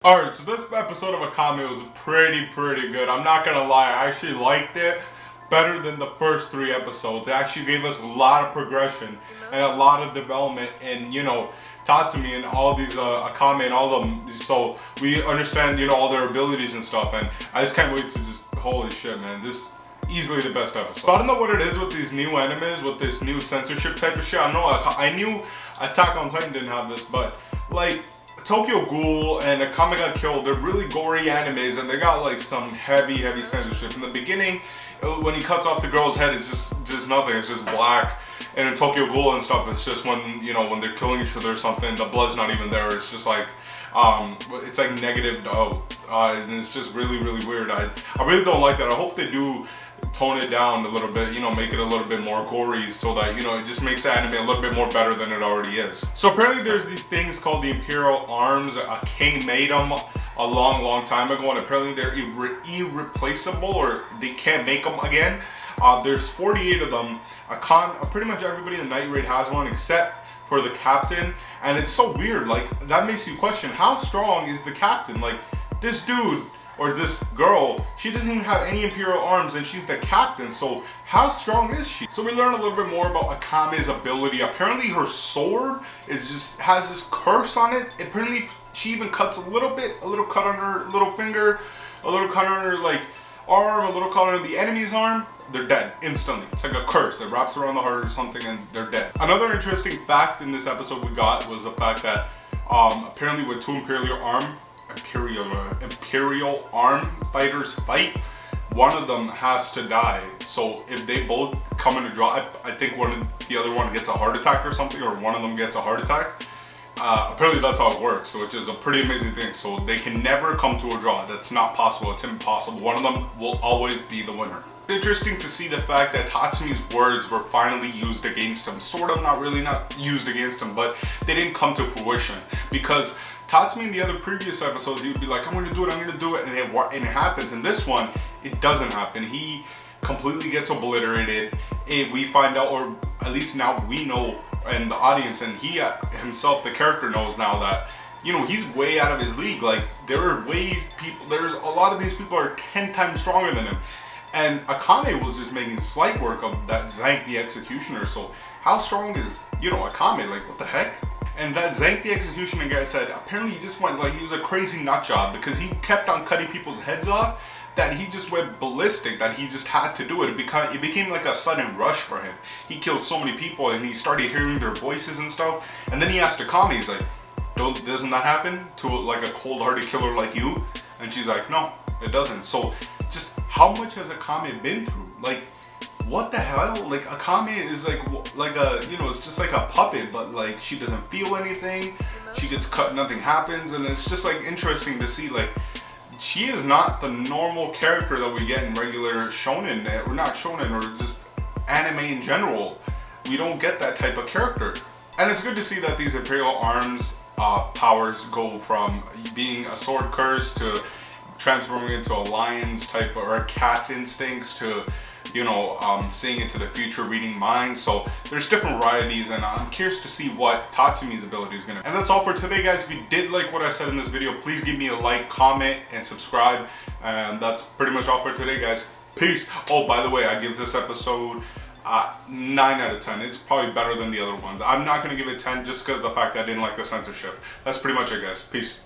Alright, so this episode of Akame was pretty good. I'm not gonna lie, I actually liked it better than the first 3 episodes. It actually gave us a lot of progression and a lot of development in, Tatsumi and all these Akame and all of them. So we understand, all their abilities and stuff, and I just can't wait to just, holy shit, man, this easily the best episode. So I don't know what it is with these new animes, with this new censorship type of shit. I knew Attack on Titan didn't have this, but like Tokyo Ghoul and Akame Ga Kill, they're really gory animes, and they got like some heavy censorship. In the beginning, when he cuts off the girl's head, it's just nothing, it's just black. And in Tokyo Ghoul and stuff, it's just when, when they're killing each other or something, the blood's not even there, it's just like, it's like negative, and it's just really weird. I really don't like that. I hope they do tone it down a little bit, make it a little bit more gory, so that, it just makes the anime a little bit more better than it already is. So apparently there's these things called the Imperial Arms. A king made them a long time ago, and apparently they're irreplaceable, or they can't make them again. There's 48 of them. Pretty much everybody in the Night Raid has one except for the captain, and it's so weird. Like, that makes you question, how strong is the captain? Like, this dude or this girl, she doesn't even have any Imperial arms, and she's the captain, so how strong is she? So we learn a little bit more about Akame's ability. Apparently her sword has this curse on it. Apparently she even cuts a little cut on her little finger, a little cut on her like arm, a little cut on the enemy's arm. They're dead instantly. It's like a curse that wraps around the heart or something, and they're dead. Another interesting fact in this episode we got was the fact that apparently with 2 Imperial arm fighters fight, one of them has to die. So if they both come in a draw, I think the other one gets a heart attack or something, or one of them gets a heart attack. Apparently that's how it works, so which is a pretty amazing thing. So they can never come to a draw. That's not possible. It's impossible. One of them will always be the winner. It's interesting to see the fact that Tatsumi's words were finally used against him. Sort of, not really, not used against him, but they didn't come to fruition, because Tatsumi in the other previous episodes, he would be like, I'm gonna do it, and it happens. In this one, it doesn't happen. He completely gets obliterated, and we find out, or at least now we know, and the audience, and he himself, the character, knows now that, he's way out of his league. Like, there's a lot of these people are 10 times stronger than him. And Akame was just making slight work of that Zank the Executioner, so how strong is, Akame? Like, what the heck? And that Zank the Executioner guy said, apparently he just went, like, he was a crazy nut job, because he kept on cutting people's heads off, that he just went ballistic, that he just had to do it. It became like a sudden rush for him. He killed so many people, and he started hearing their voices and stuff, and then he asked Akame, he's like, doesn't that happen to like a cold-hearted killer like you? And she's like, no, it doesn't. So just how much has Akame been through? Like, what the hell? Like, Akame is like a, it's just like a puppet, but like, she doesn't feel anything. She gets cut, nothing happens, and it's just like interesting to see, like, she is not the normal character that we get in regular shonen, or not shonen, or just anime in general. We don't get that type of character. And it's good to see that these Imperial Arms powers go from being a sword curse to transforming into a lion's type, or a cat's instincts, to seeing into the future, reading minds. So there's different varieties, and I'm curious to see what Tatsumi's ability is gonna. And that's all for today, guys. If you did like what I said in this video, please give me a like, comment, and subscribe. And that's pretty much all for today, guys. Peace. Oh, by the way, I give this episode 9 out of 10. It's probably better than the other ones. I'm not gonna give it 10 just because of the fact that I didn't like the censorship. That's pretty much it, guys. Peace.